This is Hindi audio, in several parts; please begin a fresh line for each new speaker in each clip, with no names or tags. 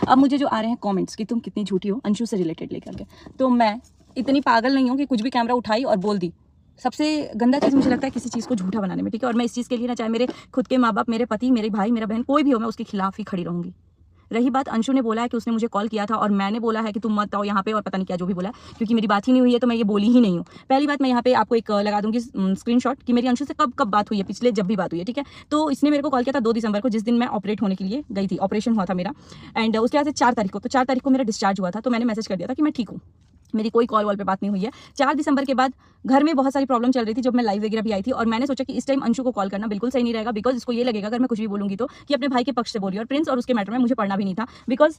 अब मुझे जो आ रहे हैं कमेंट्स कि तुम कितनी झूठी हो अंशु से रिलेटेड लेकर के, तो मैं इतनी पागल नहीं हूँ कि कुछ भी कैमरा उठाई और बोल दी। सबसे गंदा चीज़ मुझे लगता है किसी चीज़ को झूठा बनाने में, ठीक है। और मैं इस चीज़ के लिए ना, चाहे मेरे खुद के माँ बाप, मेरे पति, मेरे भाई, मेरा बहन, कोई भी हो, मैं उसके खिलाफ ही खड़ी रहूँगी। रही बात अंशु ने बोला है कि उसने मुझे कॉल किया था और मैंने बोला है कि तुम मत आओ यहाँ पे, और पता नहीं क्या जो भी बोला है, क्योंकि मेरी बात ही नहीं हुई है तो मैं ये बोली ही नहीं हूँ। पहली बात, मैं यहाँ पे आपको एक लगा दूंगी स्क्रीनशॉट कि मेरी अंशु से कब कब बात हुई है, पिछले जब भी बात हुई है, ठीक है। तो इसने मेरे को कॉल किया था 2 दिसंबर को, जिस दिन मैं ऑपरेट होने के लिए गई थी, ऑपरेशन हुआ था मेरा। एंड उसके बाद से 4 तारीख को, तो 4 तारीख को मेरा डिस्चार्ज हुआ था, तो मैंने मैसेज कर दिया था कि मैं ठीक हूँ। मेरी कोई कॉल वॉल पे बात नहीं हुई है। 4 दिसंबर के बाद घर में बहुत सारी प्रॉब्लम चल रही थी जब मैं लाइव वगैरह भी आई थी, और मैंने सोचा कि इस टाइम अंशु को कॉल करना बिल्कुल सही नहीं रहेगा, बिकॉज इसको ये लगेगा अगर मैं कुछ भी बोलूंगी तो कि अपने भाई के पक्ष से बोली, और प्रिंस और उसके मैटर में मुझे पढ़ना भी नहीं था, बिकॉज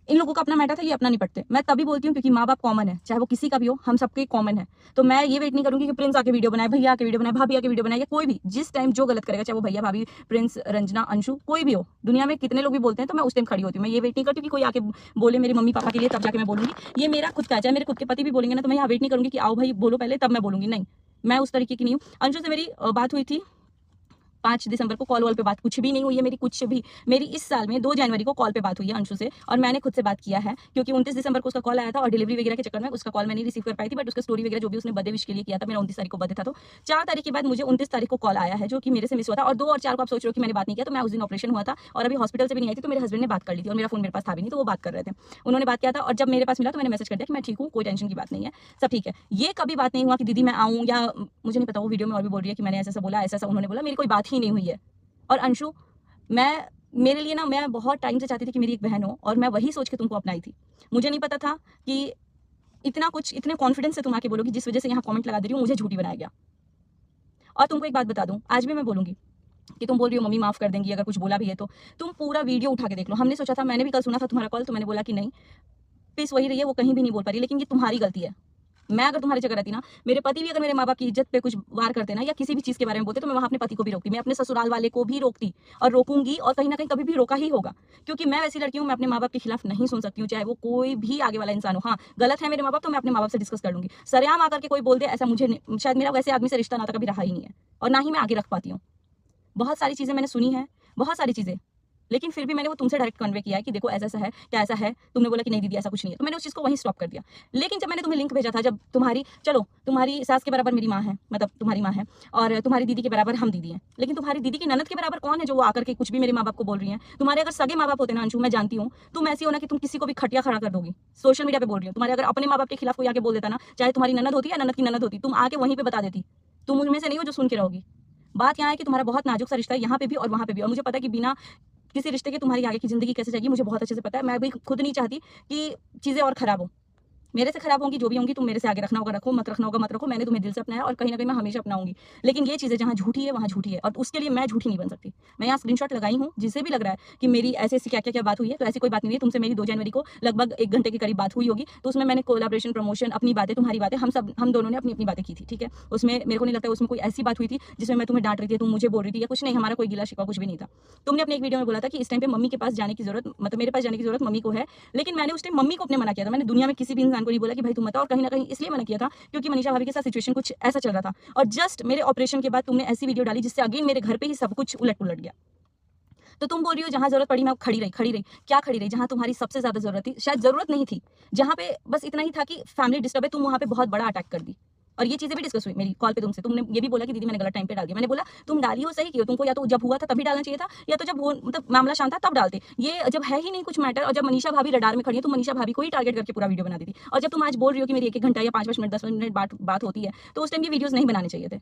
इन लोगों का अपना मैटर था, ये अपना निपटते। मैं तभी बोलती हूँ क्योंकि माँ बाप कॉमन है, चाहे वो किसी का भी हो, हम सबके कॉमन है। तो मैं ये वेट नहीं करूंगी कि प्रिंस आके वीडियो बनाए, भैया आके वीडियो बनाए, भाभी आके वीडियो बनाए, या कोई भी जिस टाइम जो गलत करेगा, चाहे वो भैया, भाभी, प्रिंस, रंजना, अंशु, कोई भी हो, दुनिया में कितने लोग भी बोलते हैं, तो मैं उस टाइम खड़ी होती हूँ। मैं ये वेट नहीं करती कि कोई आके बोले मेरी मम्मी पापा के लिए, तब जाके मैं बोलूंगी। ये मेरा खुद का है, चाहे मेरे खुद के पति भी बोलेंगे ना, तो मैं यहाँ वेट नहीं करूंगी कि आओ भाई बोलो पहले तब मैं बोलूंगी। नहीं, मैं उस तरीके की नहीं हूँ। अंशु से मेरी बात हुई थी 5 दिसंबर को, कॉल वॉल पे बात कुछ भी नहीं हुई है मेरी, कुछ भी। मेरी इस साल में 2 जनवरी को कॉल पे बात हुई है अंशु से, और मैंने खुद से बात किया है, क्योंकि 29 दिसंबर को उसका कॉल आया था, और डिलीवरी वगैरह के चक्कर में उसका कॉल मैं नहीं रिसीव कर पाई थी, बट उसका स्टोरी वगैरह जो भी उसने बर्थडे विश के लिए किया था, मेरा 29 तारीख को बर्थडे था, तो 4 तारीख के बाद मुझे 29 तारीख को कॉल आया है, जो कि मेरे से मिस हुआ था। और 2 और 4 को आप सोच रहे हो कि मैंने बात नहीं किया, तो मैं उस दिन ऑपरेशन हुआ था और अभी हॉस्पिटल से भी नहीं आई थी, तो मेरे हस्बैंड ने बात कर ली थी, और मेरा फोन मेरे पास था भी नहीं, तो वो बात कर रहे थे, उन्होंने बात किया था। और जब मेरे पास मिला तो मैंने मैसेज कर दिया कि मैं ठीक हूँ, कोई टेंशन की बात नहीं है, सब ठीक है। ये कभी बात नहीं हुआ कि दीदी मैं आऊँ, या मुझे नहीं पता, वो वीडियो में और भी बोल रही है कि मैंने ऐसा बोला, ऐसा उन्होंने बोला, मेरी कोई बात ही नहीं हुई है। और अंशु, मेरे लिए ना, मैं बहुत टाइम से चाहती थी कि मेरी एक बहन हो, और मैं वही सोच के तुमको अपनाई थी। मुझे नहीं पता था कि इतना कुछ, इतने कॉन्फिडेंस से तुम आके बोलोगी, जिस वजह से यहाँ कमेंट लगा दे रही हूँ, मुझे झूठी बनाया गया। और तुमको एक बात बता दूं, आज भी मैं बोलूंगी कि तुम बोल रही हो मम्मी माफ कर देंगी अगर कुछ बोला भी है तो, तुम पूरा वीडियो उठा के देख लो। हमने सोचा था, मैंने भी कल सुना था तुम्हारा कॉल, तो मैंने बोला कि नहीं, पीस वही रही है, वो कहीं भी नहीं बोल पा रही, लेकिन ये तुम्हारी गलती है। मैं अगर तुम्हारी जगह रहती ना, मेरे पति भी अगर मेरे माँ बाप की इज्जत पे कुछ वार करते ना, या किसी भी चीज के बारे में बोलते, तो मैं वहां अपने पति को भी रोकती, मैं अपने ससुराल वाले को भी रोकती, और रोकूंगी, और कहीं ना कहीं कभी भी रोका ही होगा, क्योंकि मैं वैसी लड़की हूँ, मैं अपने माँ बाप के खिलाफ नहीं सुन सकती हूँ, चाहे वो कोई भी आगे वाला इंसान हो। हाँ, गलत है मेरे माँ बाप, तो मैं अपने माँ बाप से डिस्कस कर लूंगी। सरेआम आकर के कोई बोल दे ऐसा, मुझे शायद मेरा वैसे आदमी से रिश्ता नाता कभी रहा ही नहीं है, और ना ही मैं आगे रख पाती हूँ। बहुत सारी चीजें मैंने सुनी है, बहुत सारी चीजें, लेकिन फिर भी मैंने वो तुमसे डायरेक्ट कन्वे किया है कि देखो ऐसा ऐसा है, क्या ऐसा है, तुमने बोला कि नहीं दीदी ऐसा कुछ नहीं है, तो मैंने उस चीज़ को वहीं स्टॉप कर दिया। लेकिन जब मैंने तुम्हें लिंक भेजा था, जब तुम्हारी, चलो तुम्हारी सास के बराबर मेरी माँ है, मतलब तुम्हारी माँ है, और तुम्हारी दीदी के बराबर हम दीदी हैं, लेकिन तुम्हारी दीदी की ननद के बराबर कौन है जो वो आकर के कुछ भी मेरे माँ बाप को बोल रही है। तुम्हारे अगर सगे माँ बाप होते ना अंशु, मैं जानती हूँ तुम ऐसी हो ना कि तुम किसी को भी खटिया खड़ा कर दोगी। सोशल मीडिया पे बोल रही हूँ, तुम्हारे अगर अपने माँ बाप के खिलाफ कोई आके बोल देता ना, चाहे तुम्हारी ननद होती या ननद की ननद होती, तुम आके वहीं पे बता देती। तुम उनमें से नहीं हो जो सुन के रहोगी। बात यहाँ है कि तुम्हारा बहुत नाजुक सा रिश्ता है, यहाँ पे भी और वहाँ पे भी, और मुझे पता है कि बिना किसी रिश्ते के तुम्हारी आगे की जिंदगी कैसे जाएगी मुझे बहुत अच्छे से पता है। मैं भी खुद नहीं चाहती कि चीज़ें और खराब हो, मेरे से खराब होंगी जो भी होंगी, तुम मेरे से आगे रखना होगा रखो, मत रखना होगा मत रखो, मैंने तुम्हें दिल से अपनाया और कहीं ना कहीं मैं हमेशा अपनाऊंगी। लेकिन ये चीज़ें जहाँ झूठी है वहाँ झूठी है, और उसके लिए मैं झूठी नहीं बन सकती। मैं यहाँ स्क्रीनशॉट लगाई हूँ, जिससे भी लग रहा है कि मेरी ऐसे ऐसी क्या क्या क्या बात हुई है, तो ऐसी कोई बात नहीं है। तुमसे मेरी 2 जनवरी को लगभग 1 घंटे के करीब बात हुई होगी, तो उसमें मैंने कोलैबोरेशन, प्रमोशन, अपनी बातें, तुम्हारी बातें, हम दोनों ने अपनी अपनी बातें की थी, ठीक है। उसमें मेरे को नहीं लगता उसमें कोई ऐसी बात हुई थी जिसमें मैं तुम्हें डांट रही थी, तुम मुझे बोल रही थी या कुछ नहीं, हमारा कोई गिला शिकवा कुछ भी नहीं था। तुमने अपने एक वीडियो में बोला था कि इस टाइम पे मम्मी के पास जाने की जरूरत, मतलब मेरे पास जाने की जरूरत मम्मी को है, लेकिन मैंने उस टाइम मम्मी को अपने मना किया था। मैंने दुनिया में किसी भी इंसान को नहीं बोला कि भाई तुम मत आओ, और कहीं ना कहीं इसलिए मना किया था क्योंकि मनीषा भाभी के साथ सिचुएशन कुछ ऐसा चल रहा था, और जस्ट मेरे ऑपरेशन के बाद तुमने ऐसी वीडियो डाली जिससे अगेन मेरे घर पे ही सब कुछ उलट पुलट गया। तो तुम बोल रही हो जहां जरूरत पड़ी मैं खड़ी रही, क्या खड़ी रही? जहां तुम्हारी सबसे ज्यादा जरूरत थी, शायद जरूरत नहीं थी, जहां पे बस इतना ही था कि फैमिली डिस्टर्ब है, तुम वहां पे बहुत बड़ा अटैक कर दी। और ये चीजें भी डिस्कस हुई मेरी कॉल पे तुमसे, तुमने ये भी बोला कि दीदी मैंने गलत टाइम पे डाल दिया। मैंने बोला तुम डाली हो सही, क्यों तुमको या तो जब हुआ था तभी डालना चाहिए था, या तो जब वो मतलब मामला शांत था तब डालते। ये जब है ही नहीं कुछ मैटर, और जब मनीषा भाभी रडार में खड़ी है तो मनीषा भाभी को ही टारगेट करके पूरा वीडियो बना दी थी। और जब तुम आज बोल रही हो कि मेरी 1 घंटा या 5 मिनट 10 मिनट बात होती है, तो उस टाइम ये वीडियोस नहीं बनाने चाहिए थे।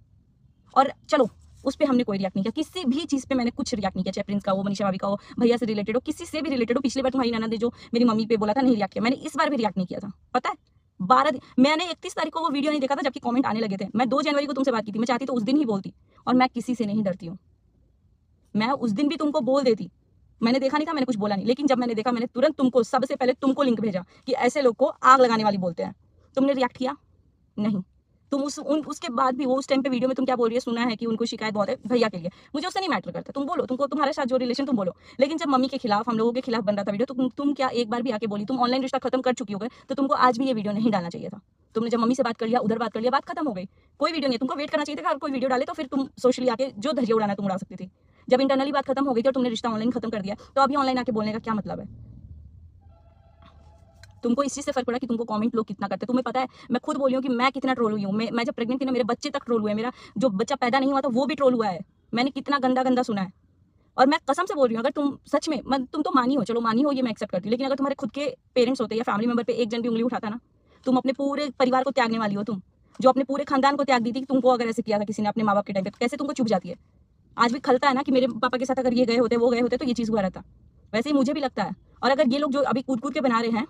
और चलो उस पे हमने कोई रिएक्ट नहीं किया, किसी भी चीज पे मैंने कुछ रिएक्ट नहीं किया, चाहे प्रिंस का हो, मनीषा भाभी का हो, भैया से रिलेटेड हो, किसी से भी रिलेटेड हो। पिछली बार तुम्हारी ननद ने जो मेरी मम्मी पे बोला था नहीं रिएक्ट किया, मैंने इस बार भी रिएक्ट नहीं किया था। पता है 12 दिन मैंने 31 तारीख को वो वीडियो नहीं देखा था जबकि कमेंट आने लगे थे। मैं 2 जनवरी को तुमसे बात की थी, मैं चाहती तो उस दिन ही बोलती, और मैं किसी से नहीं डरती हूँ। मैं उस दिन भी तुमको बोल देती, मैंने देखा नहीं था, मैंने कुछ बोला नहीं, लेकिन जब मैंने देखा मैंने तुरंत तुमको, सबसे पहले तुमको लिंक भेजा कि ऐसे लोग को आग लगाने वाली बोलते हैं। तुमने रिएक्ट किया नहीं। तुम उसके बाद भी वो उस टाइम पे वीडियो में तुम क्या बोल रही है, सुना है कि उनको शिकायत बहुत है भैया के लिए, मुझे उससे नहीं मैटर करता, तुम बोलो, तुमको तुम्हारे साथ जो रिलेशन तुम बोलो। लेकिन जब मम्मी के खिलाफ, हम लोगों के खिलाफ बन रहा था वीडियो, तो तुम क्या एक बार भी आके बोली? तुम ऑनलाइन रिश्ता खत्म कर चुकी हो गए, तो तुमको आज भी ये वीडियो नहीं डालना चाहिए था। तुमने जब मम्मी से बात कर लिया, उधर बात कर लिया, बात खत्म हो गई, कोई वीडियो नहीं। तुमको वेट करना चाहिए था, अगर कोई वीडियो डाले तो फिर तुम सोशली आके जो धैर्य उड़ाना तुम उड़ा सकती थी। जब इंटरनली बात खत्म हो गई थी और तुमने रिश्ता ऑनलाइन खत्म कर दिया, तो अभी ऑनलाइन आके बोलने का क्या मतलब है? तुमको इस चीज़ से फर्क पड़ा कि तुमको कमेंट लोग कितना करते हैं। तुम्हें पता है मैं खुद बोली हूँ कि मैं कितना ट्रोल हुई हूँ। मैं जब प्रेग्नेंट थी ना, मेरे बच्चे तक ट्रोल हुए, मेरा जो बच्चा पैदा नहीं हुआ था वो भी ट्रोल हुआ है। मैंने कितना गंदा गंदा सुना है। और मैं कसम से बोल रही हूँ, अगर तुम सच में तुम तो मानी हो, चलो मानी हो, ये मैं एक्सेप्ट करती हूँ, लेकिन अगर तुम्हारे खुद के पेरेंट्स होते या फैमिली मेंबर पे एक जन भी उंगली उठाता ना, तुम अपने पूरे परिवार को त्यागने वाली हो। तुम जो अपने पूरे खानदान को त्याग दी थी, तुमको अगर ऐसे किया था किसी ने अपने माँ बाप के टाइम पे, तो कैसे तुमको चुभ जाती है। आज भी खलता है ना कि मेरे पापा के साथ अगर ये गए होते, वो गए होते, तो ये चीज़ हुआ रहता। वैसे ही मुझे भी लगता है। और अगर ये लोग जो अभी कूद कूद के बना रहे हैं,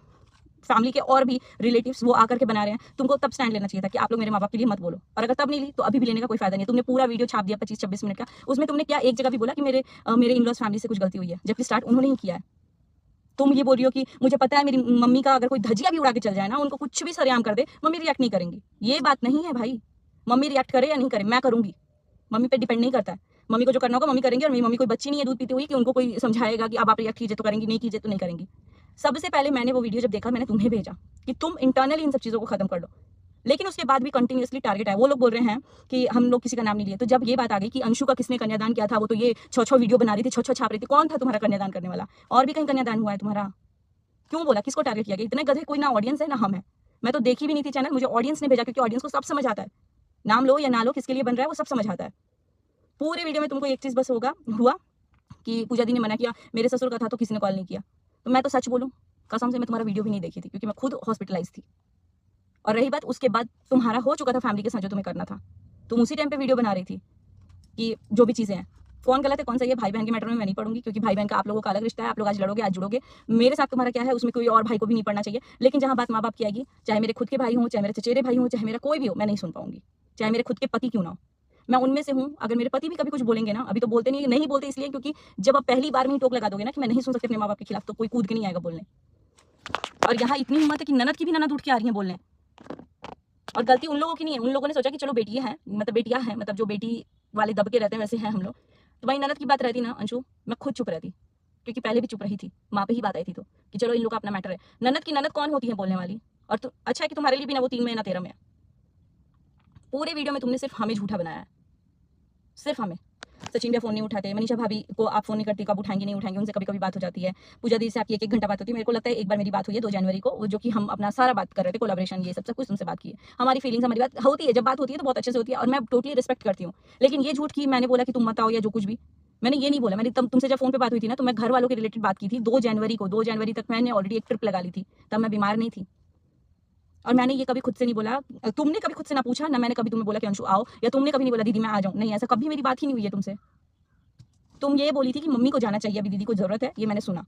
फैमिली के और भी रिलेटिव्स वो आकर के बना रहे हैं, तुमको तब स्टैंड लेना चाहिए था कि आप लोग मेरे माँ बाप के लिए मत बोलो। और अगर तब नहीं ली तो अभी भी लेने का कोई फायदा नहीं है। तुमने पूरा वीडियो छाप दिया 25-26 मिनट का, उसमें तुमने क्या एक जगह भी बोला कि मेरे इन लॉज फैमिली से कुछ गलती हुई है, जबकि स्टार्ट उन्होंने ही किया है। तुम ये बोल रही हो कि मुझे पता है मेरी मम्मी का अगर कोई धजिया भी उड़ा के चल जाए ना, उनको कुछ भी सरेआम कर दे, मम्मी रिएक्ट नहीं करेंगी। ये बात नहीं है भाई। मम्मी रिएक्ट करे या नहीं करे, मैं करूंगी। मम्मी पे डिपेंड नहीं करता है। मम्मी को जो करना होगा मम्मी करेंगी। और मेरी मम्मी कोई बच्ची नहीं है दूध पीती हुई कि उनको कोई समझाएगा कि अब आप रिएक्ट कीजिए तो करेंगी, नहीं कीजिए तो नहीं करेंगी। सबसे पहले मैंने वो वीडियो जब देखा, मैंने तुम्हें भेजा कि तुम इंटरनली इन सब चीज़ों को खत्म कर लो। लेकिन उसके बाद भी कंटिन्यूअसली टारगेट है। वो लोग बोल रहे हैं कि हम लोग किसी का नाम नहीं लिए। तो जब ये बात आ गई कि अंशु का किसने कन्यादान किया था, वो तो ये 6-6 वीडियो बना रही थी, 6-6 छाप रही थी, कौन था तुम्हारा कन्यादान करने वाला? और भी कहीं कन्यादान हुआ है तुम्हारा? क्यों बोला? किसको टारगेट किया गया? इतने गधे कोई ना ऑडियंस है ना हम है। मैं तो देखी भी नहीं थी चैनल, मुझे ऑडियंस ने भेजा, क्योंकि ऑडियंस को सब समझ आता है। नाम लो या ना लो, किसके लिए बन रहा है वो सब समझ आता है। पूरे वीडियो में तुमको एक चीज़ बस हुआ कि पूजा दी ने मना किया, मेरे ससुर का था तो किसी ने कॉल नहीं किया। तो मैं तो सच बोलूँ, कसम से मैं तुम्हारा वीडियो भी नहीं देखी थी, क्योंकि मैं खुद हॉस्पिटलाइज थी। और रही बात उसके बाद, तुम्हारा हो चुका था फैमिली के साथ जो तुम्हें करना था, तुम उसी टाइम पे वीडियो बना रही थी कि जो भी चीज़ें हैं, कौन गलत है कौन सही है, भाई बहन के मैटर में मैं नहीं पढ़ूंगी, क्योंकि भाई बहन का आप लोगों का अलग रिश्ता है। आप लोग आज लड़ोगे, आज जुड़ोगे, मेरे साथ तुम्हारा क्या है उसमें कोई और भाई को भी नहीं पढ़ना चाहिए। लेकिन जहाँ बात माँ बाप की आएगी, चाहे मेरे खुद के भाई हों, चाहे मेरे चचेरे भाई हों, चाहे मेरा कोई भी हो, मैं नहीं सुन पाऊंगी। चाहे मेरे खुद के पति क्यों ना हो, मैं उनमें से हूँ। अगर मेरे पति भी कभी कुछ बोलेंगे ना, अभी तो बोलते नहीं बोलते इसलिए क्योंकि जब आप पहली बार में ही टोक लगा दोगे ना कि मैं नहीं सुन सकती अपने माँ बाप के खिलाफ, तो कोई कूद के नहीं आएगा बोलने। और यहाँ इतनी हिम्मत है कि ननद की भी ननद उठ के आ रही है बोलने। और गलती उन लोगों की नहीं है। उन लोगों ने सोचा कि चलो बेटियां हैं, बेटियां हैं, जो बेटी वाले दबके रहते हैं वैसे हैं हम लोग। तो भाई ननद की बात रहती ना अंशु, मैं खुद चुप रहती, क्योंकि पहले भी चुप रही थी, माँ पे ही बात आई थी तो कि चलो इन लोग का अपना मैटर है। ननद की ननद कौन होती है बोलने वाली? और तो अच्छा है कि तुम्हारे लिए भी ना वो 3 में ना 13 में है। पूरे वीडियो में तुमने सिर्फ हमें झूठा बनाया है, सिर्फ हमें। सचिन भैया फोन नहीं उठाते, मनीषा भाभी को आप फोन नहीं करती, कब उठाएंगे नहीं उठाएंगे, उनसे कभी कभी बात हो जाती है। पूजा दी से आपकी 1-1 घंटा बात होती है। मेरे को लगता है एक बार मेरी बात हुई है 2 जनवरी को, जो कि हम अपना सारा बात कर रहे थे, कोलैबोरेशन ये सब कुछ तुमसे बात की है। हमारी फीलिंग्स, हमारी बात होती है, जब बात होती है तो बहुत अच्छे से होती है, और मैं टोटली रिस्पेक्ट करती हूँ। लेकिन ये झूठ की मैंने बोला कि तुम मत आओ या जो कुछ भी, मैंने ये नहीं बोला। मैंने तुमसे जब फोन पे बात हुई थी ना, तो मैं घर वालों के रिलेटेड बात की थी 2 जनवरी को। 2 जनवरी तक मैंने ऑलरेडी एक ट्रिप लगा ली थी, तब मैं बीमार नहीं थी। और मैंने ये कभी खुद से नहीं बोला, तुमने कभी खुद से ना पूछा ना, मैंने कभी तुम्हें बोला कि अंशु आओ, या तुमने कभी नहीं बोला दीदी मैं आ जाऊँ, नहीं, ऐसा कभी मेरी बात ही नहीं हुई है तुमसे। तुम ये बोली थी कि मम्मी को जाना चाहिए, अभी दीदी को जरूरत है, ये मैंने सुना।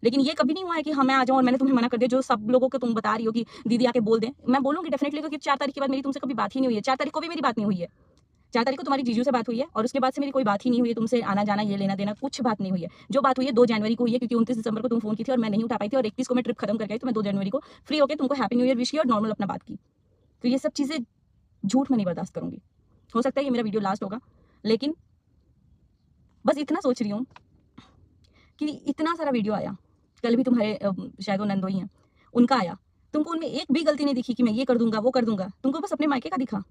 लेकिन ये कभी नहीं हुआ है कि हाँ मैं आ जाऊँ और मैंने तुम्हें मना कर दिया, जो सब लोगों को तुम बता रही हो कि दीदी आके बोल दें। मैं बोलूँगी डेफिनेटली, क्योंकि 4 तारीख के बाद मेरी तुमसे कभी बात ही नहीं हुई है। 4 तारीख को भी मेरी बात नहीं हुई है। 4 तारीख को तुम्हारी जीजू से बात हुई है, और उसके बाद से मेरी कोई बात ही नहीं हुई है तुमसे, आना जाना ये लेना देना कुछ बात नहीं हुई है। जो बात हुई है 2 जनवरी को हुई है, क्योंकि 29 दिसंबर को तुम फोन की थी और मैं नहीं उठा पाई थी, और 31 को मैं ट्रिप खत्म कर गई, तो मैं 2 जनवरी को फ्री होकर तुमको हैप्पी न्यू ईयर विश किया और नॉर्मल अपना बात की। तो ये सब चीज़ें झूठ मैं नहीं बर्दाश्त करूँगी। हो सकता है ये मेरा वीडियो लास्ट होगा, लेकिन बस इतना सोच रही हूँ कि इतना सारा वीडियो आया, कल भी तुम्हारे शायद वो नंदोई हैं, उनका आया, तुमको उनमें एक भी गलती नहीं दिखी कि मैं ये कर दूंगा वो कर दूंगा, तुमको बस अपने मायके का दिखा।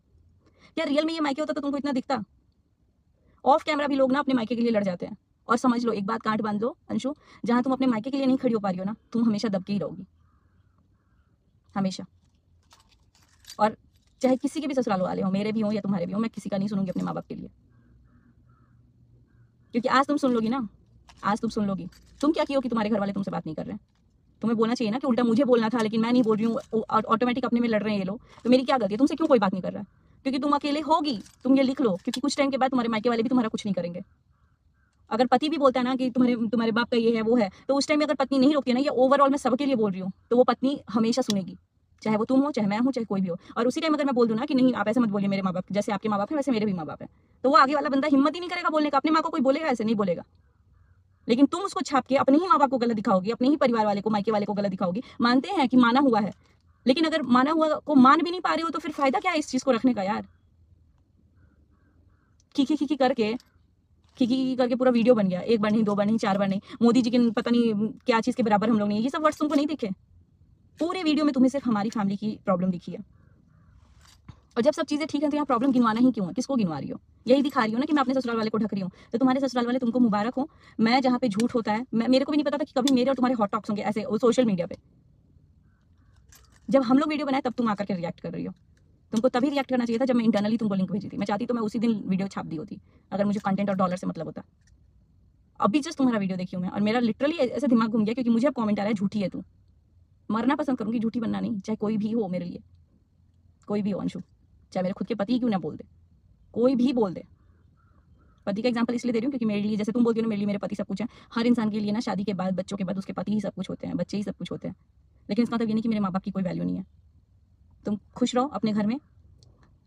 क्या रियल में ये मायके होता तो तुमको इतना दिखता? ऑफ कैमरा भी लोग ना अपने मायके के लिए लड़ जाते हैं। और समझ लो, एक बात कांट बांध लो अंशु, जहां तुम अपने मायके के लिए नहीं खड़ी हो पा रही हो ना, तुम हमेशा दबके ही रहोगी, हमेशा। और चाहे किसी के भी ससुराल वाले हो, मेरे भी हो या तुम्हारे भी हो, मैं किसी का नहीं सुनूंगी अपने माँ बाप के लिए। क्योंकि आज तुम सुन लोगी ना, आज तुम सुन लोगी, तुम क्या किया कि तुम्हारे घर वाले तुमसे बात नहीं कर रहे हैं। तुम्हें बोलना चाहिए ना कि उल्टा मुझे बोलना था, लेकिन मैं नहीं बोल रही हूँ, ऑटोमेटिक अपने में लड़ रहे हैं ये लोग, तो मेरी क्या गलती है? तुमसे क्यों कोई बात नहीं कर रहा है? क्योंकि तुम अकेले होगी, तुम ये लिख लो, क्योंकि कुछ टाइम के बाद तुम्हारे मायके वाले भी तुम्हारा कुछ नहीं करेंगे। अगर पति भी बोलता है ना कि तुम्हारे बाप का ये है वो है, तो उस टाइम में अगर पत्नी नहीं रोकती है ना, ये ओवरऑल मैं सबके लिए बोल रही हूँ, तो वो पत्नी हमेशा सुनेगी, चाहे वो तुम हो, चाहे मैं हूँ, चाहे कोई भी हो। और उसी टाइम अगर मैं बोल दूँ ना कि नहीं आप ऐसे मत बोलिए, मेरे माँ बाप जैसे आपके माँ बाप है वैसे मेरे भी माँ बाप है, तो वो आगे वाला बंदा हिम्मत ही नहीं करेगा बोलने का। अपने माँ को कोई बोलेगा ऐसे? नहीं बोलेगा। लेकिन तुम उसको छाप के अपने ही माँ बाप को गलत दिखाओगी, अपने ही परिवार वाले को, मायके वाले को गलत दिखाओगी। मानते हैं कि माना हुआ है, लेकिन अगर माना हुआ को मान भी नहीं पा रहे हो, तो फिर फायदा क्या है इस चीज को रखने का यार? खीखी खीखी करके पूरा वीडियो बन गया। 1 बार नहीं, 2 बार नहीं, 4 बार नहीं। मोदी जी के पता नहीं क्या चीज के बराबर हम लोग नहीं है। ये सब वर्ड्स तुमको नहीं दिखे? पूरे वीडियो में तुम्हें सिर्फ हमारी फैमिली की प्रॉब्लम दिखी है। और जब सब चीजें ठीक है तो यहाँ प्रॉब्लम गिनवाना ही क्यों है? किसको गिनवा रही हो? यही दिखा रही हो ना कि मैं अपने ससुराल वाले को ढक रही हूँ, तो तुम्हारे ससुराल वाले तुमको मुबारक हो। मैं जहाँ पे झूठ होता है, मेरे को भी नहीं पता था कि कभी मेरे और तुम्हारे हॉट टॉक्स होंगे ऐसे सोशल मीडिया पे। जब हम लोग वीडियो बनाए तब तुम आकर के रिएक्ट कर रही हो। तुमको तभी रिएक्ट करना चाहिए था जब मैं इंटरनली तुमको लिंक भेजी थी। मैं चाहती तो मैं उसी दिन वीडियो छाप दी होती, अगर मुझे कंटेंट और डॉलर से मतलब होता। अभी जस्ट तुम्हारा वीडियो देखी हूँ मैं, और मेरा लिटरली ऐसे दिमाग घूम गया, क्योंकि मुझे अब कमेंट आ रहा है झूठी है तू। मरना पसंद करूंगी, झूठी बनना नहीं, चाहे कोई भी हो मेरे लिए, कोई भी हो अंशु, चाहे मेरे खुद के पति क्यों ना बोल दे, कोई भी बोल दे। पति का एग्जांपल इसलिए दे रही हूँ क्योंकि मेरे लिए, जैसे तुम बोलती हो ना मेरे लिए मेरे पति सब कुछ है, हर इंसान के लिए ना शादी के बाद, बच्चों के बाद उसके पति ही सब कुछ होते हैं, बच्चे ही सब कुछ होते हैं। लेकिन इसका मतलब ये नहीं कि मेरे माँ बाप की कोई वैल्यू नहीं है। तुम खुश रहो अपने घर में,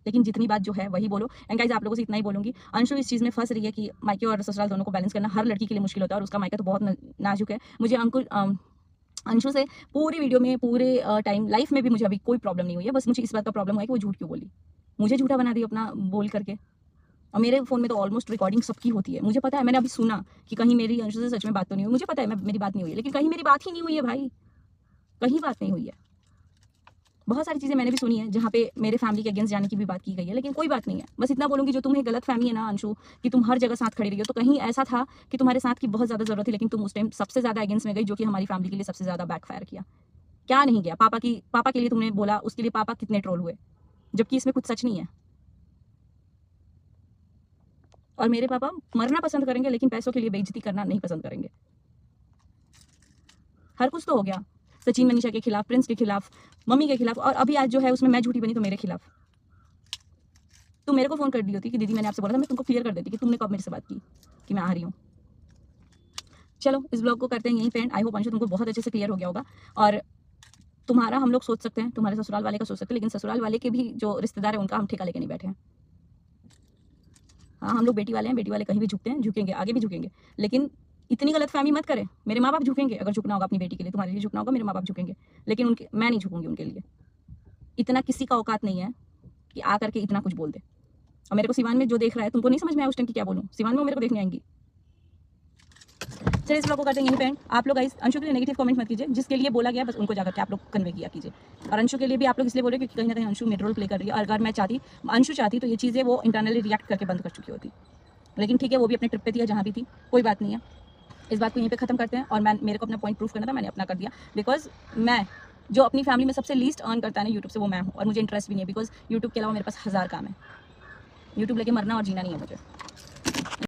लेकिन जितनी बात जो है वही बोलो। एंड गाइस, आप लोगों से इतना ही बोलूंगी, अंशु इस चीज़ में फंस रही है कि मायके और ससुराल दोनों को बैलेंस करना हर लड़की के लिए मुश्किल होता है, और उसका मायका तो बहुत नाजुक है। मुझे अंशु से पूरी वीडियो में, पूरे टाइम लाइफ में भी मुझे अभी कोई प्रॉब्लम नहीं हुई है। बस मुझे इस बात का प्रॉब्लम हुआ है कि वो झूठ क्यों बोली, मुझे झूठा बना दी अपना बोल करके। और मेरे फ़ोन में तो ऑलमोस्ट रिकॉर्डिंग सबकी होती है, मुझे पता है। मैंने अभी सुना कि कहीं मेरी अंशु से सच में बात तो नहीं हुई, मुझे पता है मेरी बात नहीं हुई है, लेकिन कहीं मेरी बात ही नहीं हुई है भाई, कहीं बात नहीं हुई है। बहुत सारी चीज़ें मैंने भी सुनी है जहाँ पे मेरे फैमिली के अगेंस्ट जाने की भी बात की गई है, लेकिन कोई बात नहीं है। बस इतना बोलूँगी, जो तुम्हें गलत फहमी है ना अंशु, कि तुम हर जगह साथ खड़ी रही हो, तो कहीं ऐसा था कि तुम्हारे साथ की बहुत ज़्यादा ज़रूरत थी, लेकिन तुम उस टाइम सबसे ज़्यादा अगेंस्ट में गई, जो कि हमारी फैमिली के लिए सबसे ज़्यादा बैकफायर किया। क्या नहीं गया, पापा के लिए तुमने बोला, उसके लिए पापा कितने ट्रोल हुए, जबकि इसमें कुछ सच नहीं है। और मेरे पापा मरना पसंद करेंगे, लेकिन पैसों के लिए बेइज्जती करना नहीं पसंद करेंगे। हर कुछ तो हो गया, सचिन मनीषा के खिलाफ, प्रिंस के खिलाफ, मम्मी के खिलाफ, और अभी आज जो है उसमें मैं झूठी बनी तो मेरे खिलाफ। तुम मेरे को फ़ोन कर दी होती कि दीदी मैंने आपसे बोला था, मैं तुमको क्लियर कर देती कि तुमने कब मेरे से बात की कि मैं आ रही हूँ। चलो, इस ब्लॉग को करते हैं यहीं पे एंड। आई होप अंशु तुमको बहुत अच्छे से क्लियर हो गया होगा। और तुम्हारा हम लोग सोच सकते हैं, तुम्हारे ससुराल वाले का सोच सकते हैं, लेकिन ससुराल वाले के भी जो रिश्तेदार है उनका हम ठेका लेके नहीं बैठे हैं। हाँ, हम लोग बेटी वाले हैं, बेटी वाले कहीं भी झुकते हैं, झुकेंगे, आगे भी झुकेंगे, लेकिन इतनी गलतफहमी मत करें। मेरे माँ बाप झुकेंगे, अगर झुकना होगा अपनी बेटी के लिए, तुम्हारे लिए झुकना होगा, मेरे माँ बाप झुकेंगे, लेकिन मैं नहीं झुकूंगी उनके लिए। इतना किसी का औकात नहीं है कि आ करके इतना कुछ बोल दे। और मेरे को सिवान में जो देख रहा है, तुमको नहीं समझ में आया उस टाइम की क्या बोलूँ, सिवान में वो मेरे को देखने आएंगी। चलिए, इस ब्लॉग को करते हैं यहीं पे एंड। आप लोग गाइस अंशु के लिए नेगेटिव कमेंट मत कीजिए, जिसके लिए बोला गया बस उनको जाकर के आप लोग कन्वे किया कीजिए। और अंशु के लिए भी आप लोग इसलिए बोल रहे हैं क्योंकि कहीं ना कहीं अंशु मिड रोल प्ले कर रही है, और अगर मैं चाहती, अंशु चाहती, तो ये चीज़ें वो इंटरनली रिएक्ट करके बंद कर चुकी होती। लेकिन ठीक है, वो भी अपने ट्रिप पे थी या जहाँ भी थी, कोई बात नहीं है। इस बात को यहीं पे ख़त्म करते हैं। और मेरे को अपना पॉइंट प्रूव करना था, मैंने अपना कर दिया। बिकॉज मैं जो अपनी फैमिली में सबसे लीस्ट अर्न करता है ना यूट्यूब से, वो मैं हूँ। और मुझे इंटरेस्ट भी नहीं है, बिकॉज यूट्यूब के अलावा मेरे पास 1000 काम है। यूट्यूब लेके मरना और जीना नहीं है मुझे।